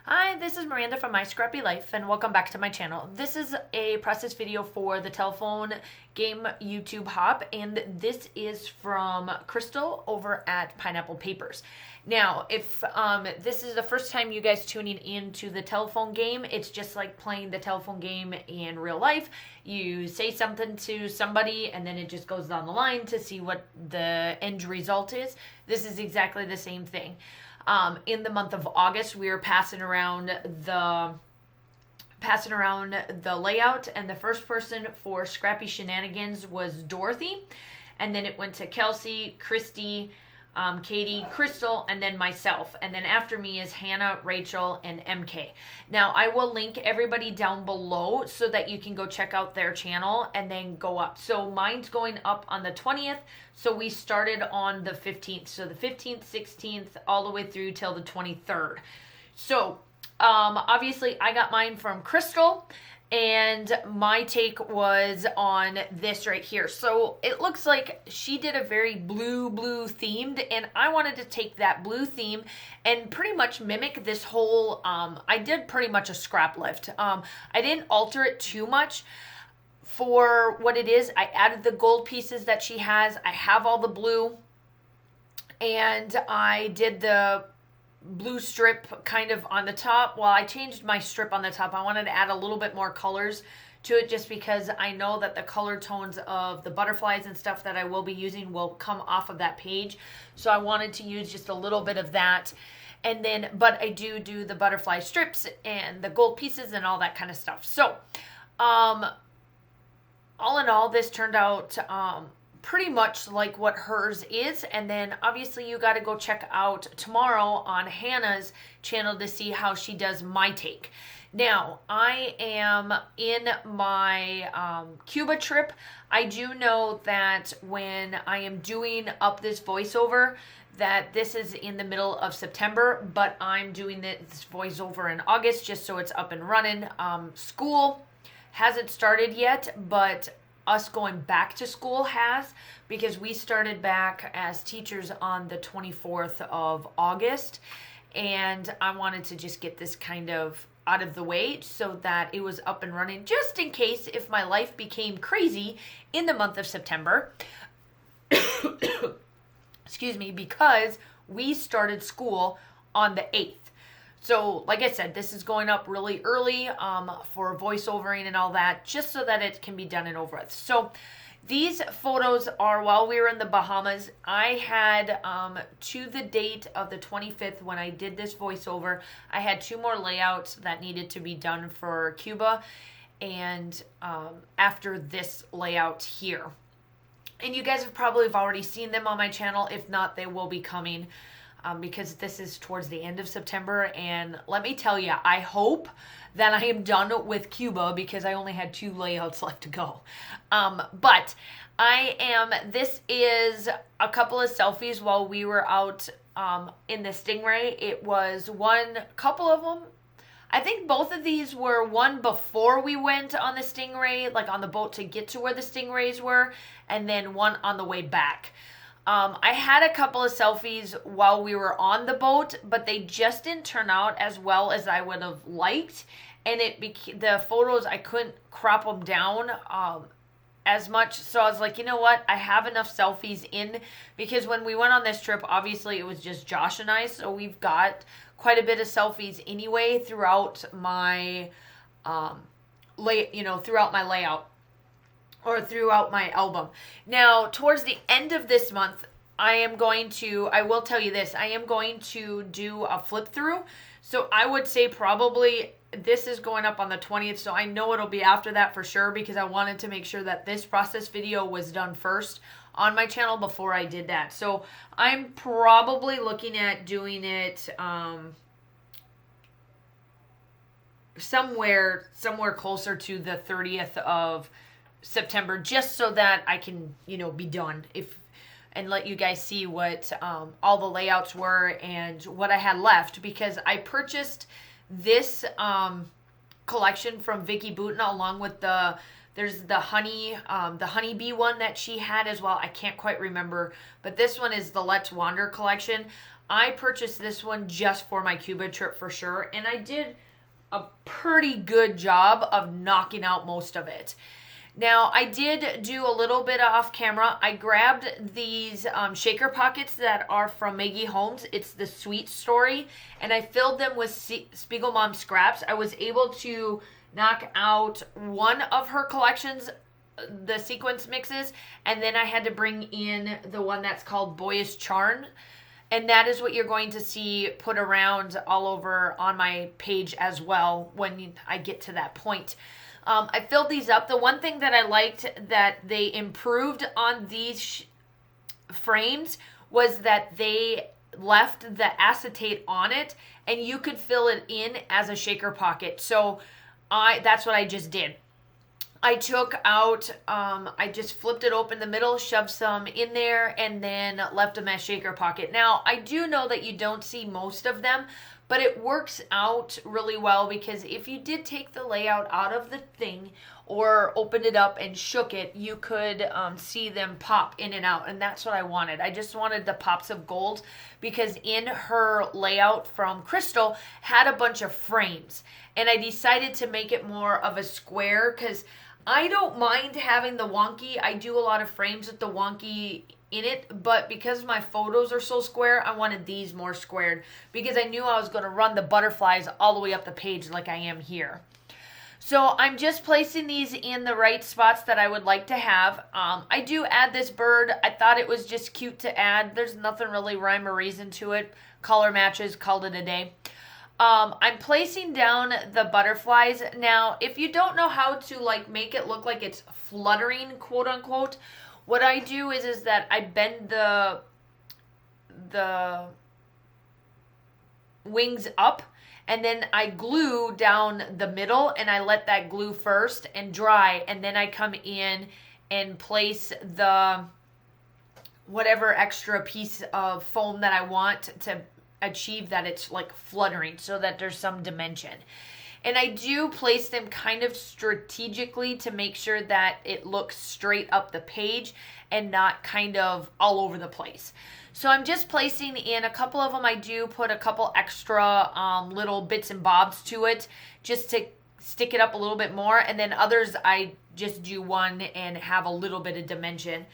Hi, this is Miranda from My Scrappy Life, and welcome back to my channel. This is a process video for the telephone game YouTube Hop, and this is from Crystal over at Pineapple Papers. Now, if this is the first time you guys tuning into the telephone game, it's just like playing the telephone game in real life. You say something to somebody, and then it just goes down the line to see what the end result is. This is exactly the same thing. In the month of August, we were passing around the layout, and the first person for Scrappy Shenanigans was Dorothy, and then it went to Kelsey, Christy, Katie, Crystal, and then myself. And then after me is Hannah, Rachel, and MK. Now, I will link everybody down below so that you can go check out their channel and then go up. So mine's going up on the 20th. So we started on the 15th. So the 15th, 16th, all the way through till the 23rd. So obviously I got mine from Crystal. And my take was on this right here. So it looks like she did a very blue themed, and I wanted to take that blue theme and pretty much mimic this whole, I did pretty much a scrap lift. I didn't alter it too much for what it is. I added the gold pieces that she has. I have all the blue, and I did the blue strip kind of on the top. Well, I changed my strip on the top. I wanted to add a little bit more colors to it just because I know that the color tones of the butterflies and stuff that I will be using will come off of that page. So I wanted to use just a little bit of that. And then, but I do the butterfly strips and the gold pieces and all that kind of stuff. So, all in all, this turned out, pretty much like what hers is. And then obviously you got to go check out tomorrow on Hannah's channel to see how she does my take. Now, I am in my Cuba trip. I do know that when I am doing up this voiceover, that this is in the middle of September, but I'm doing this voiceover in August just so it's up and running. School hasn't started yet, but us going back to school has, because we started back as teachers on the 24th of August, and I wanted to just get this kind of out of the way so that it was up and running just in case if my life became crazy in the month of September. Excuse me, because we started school on the 8th. So, like I said, this is going up really early for voiceovering and all that, just so that it can be done and over with. So, these photos are while we were in the Bahamas. I had, to the date of the 25th when I did this voiceover, I had 2 more layouts that needed to be done for Cuba, and after this layout here. And you guys have probably already seen them on my channel. If not, they will be coming. Because this is towards the end of September, and let me tell you, I hope that I am done with Cuba because I only had 2 layouts left to go. But this is a couple of selfies while we were out in the Stingray. It was couple of them. I think both of these were one before we went on the Stingray, like on the boat to get to where the Stingrays were, and then one on the way back. I had a couple of selfies while we were on the boat, but they just didn't turn out as well as I would have liked. And the photos, I couldn't crop them down as much. So I was like, you know what? I have enough selfies in, because when we went on this trip, obviously it was just Josh and I. So we've got quite a bit of selfies anyway throughout my, throughout my layout. Or throughout my album. Now, towards the end of this month, I will tell you this, I am going to do a flip through. So I would say probably this is going up on the 20th. So I know it'll be after that for sure, because I wanted to make sure that this process video was done first on my channel before I did that. So I'm probably looking at doing it somewhere closer to the 30th of September, just so that I can, be done and let you guys see what all the layouts were and what I had left, because I purchased this collection from Vicky Booten along with there's the honeybee one that she had as well. I can't quite remember, but this one is the Let's Wander collection. I purchased this one just for my Cuba trip for sure, and I did a pretty good job of knocking out most of it. Now, I did do a little bit off camera. I grabbed these shaker pockets that are from Maggie Holmes. It's the Sweet Story, and I filled them with Spiegelmom scraps. I was able to knock out one of her collections, the sequence mixes, and then I had to bring in the one that's called Boyish Charm, and that is what you're going to see put around all over on my page as well when I get to that point. I filled these up. The one thing that I liked that they improved on these frames was that they left the acetate on it, and you could fill it in as a shaker pocket. So that's what I just did. I took out, I just flipped it open the middle, shoved some in there, and then left them as shaker pocket. Now, I do know that you don't see most of them, but it works out really well because if you did take the layout out of the thing or opened it up and shook it, you could see them pop in and out, and that's what I wanted. I just wanted the pops of gold because in her layout from Crystal had a bunch of frames, and I decided to make it more of a square because I don't mind having the wonky. I do a lot of frames with the wonky in it, but because my photos are so square, I wanted these more squared because I knew I was going to run the butterflies all the way up the page like I am here. So I'm just placing these in the right spots that I would like to have. I do add this bird. I thought it was just cute to add. There's nothing really rhyme or reason to it. Color matches, called it a day. I'm placing down the butterflies. Now, if you don't know how to like make it look like it's fluttering, quote unquote, what I do is that I bend the wings up, and then I glue down the middle, and I let that glue first and dry, and then I come in and place the whatever extra piece of foam that I want to achieve that it's like fluttering so that there's some dimension. And I do place them kind of strategically to make sure that it looks straight up the page and not kind of all over the place. So I'm just placing in a couple of them. I do put a couple extra little bits and bobs to it just to stick it up a little bit more. And then others I just do one and have a little bit of dimension.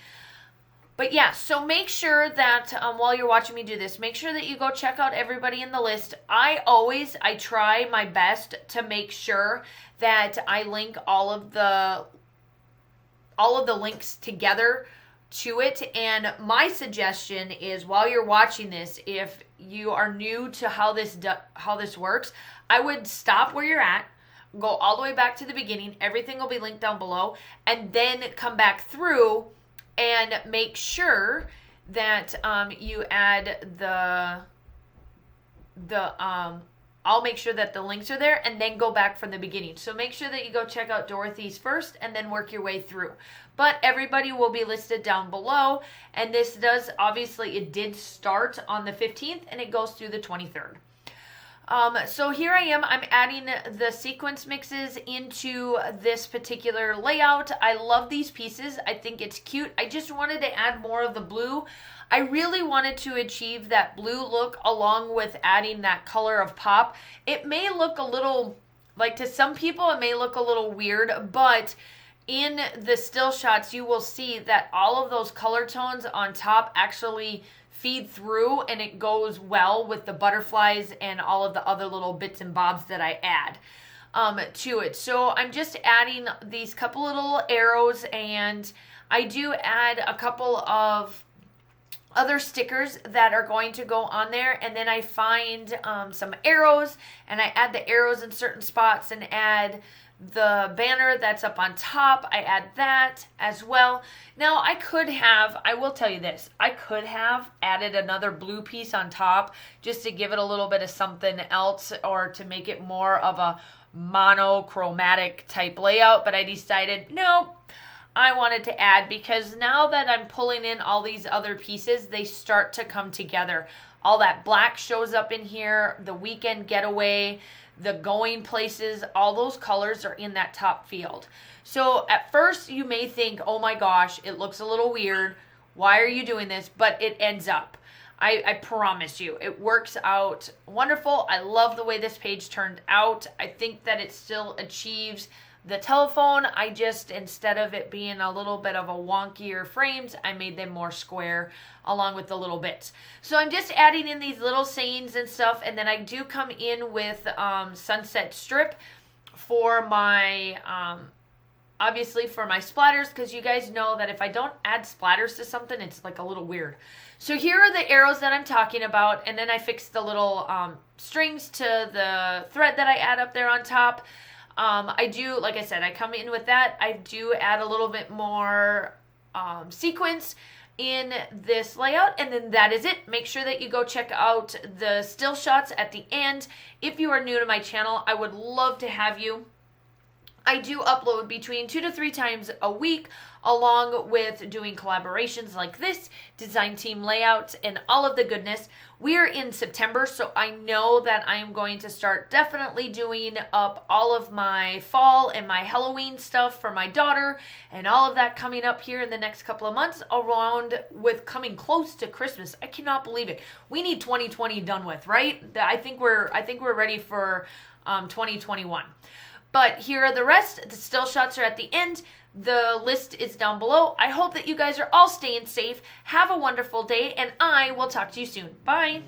But yeah, so make sure that while you're watching me do this, make sure that you go check out everybody in the list. I try my best to make sure that I link all of the links together to it. And my suggestion is while you're watching this, if you are new to how this works, I would stop where you're at, go all the way back to the beginning. Everything will be linked down below, and then come back through and make sure that you add I'll make sure that the links are there and then go back from the beginning. So make sure that you go check out Dorothy's first and then work your way through. But everybody will be listed down below, and this obviously it did start on the 15th and it goes through the 23rd. So here I am, I'm adding the sequence mixes into this particular layout. I love these pieces. I think it's cute. I just wanted to add more of the blue. I really wanted to achieve that blue look along with adding that color of pop. It may look a little, like to some people, it may look a little weird, but in the still shots, you will see that all of those color tones on top actually feed through, and it goes well with the butterflies and all of the other little bits and bobs that I add to it. So I'm just adding these couple little arrows, and I do add a couple of other stickers that are going to go on there, and then I find some arrows, and I add the arrows in certain spots and add the banner that's up on top. I add that as well. Now I will tell you this, I could have added another blue piece on top just to give it a little bit of something else or to make it more of a monochromatic type layout, but I decided no, I wanted to add because now that I'm pulling in all these other pieces, they start to come together. All that black shows up in here, the weekend getaway, the going places, all those colors are in that top field. So at first you may think, oh my gosh, it looks a little weird. Why are you doing this? But it ends up. I promise you, it works out wonderful. I love the way this page turned out. I think that it still achieves the telephone. I just, instead of it being a little bit of a wonkier frames, I made them more square along with the little bits. So I'm just adding in these little sayings and stuff, and then I do come in with sunset strip for my obviously for my splatters, because you guys know that if I don't add splatters to something, it's like a little weird. So here are the arrows that I'm talking about, and then I fix the little strings to the thread that I add up there on top. I do, like I said, I come in with that. I do add a little bit more sequence in this layout, and then that is it. Make sure that you go check out the still shots at the end. If you are new to my channel, I would love to have you. I do upload between 2 to 3 times a week, along with doing collaborations like this, design team layouts, and all of the goodness. We are in September, so I know that I am going to start definitely doing up all of my fall and my Halloween stuff for my daughter, and all of that coming up here in the next couple of months, around with coming close to Christmas. I cannot believe it. We need 2020 done with, right? I think we're ready for 2021. But here are the rest. The still shots are at the end. The list is down below. I hope that you guys are all staying safe. Have a wonderful day, and I will talk to you soon. Bye.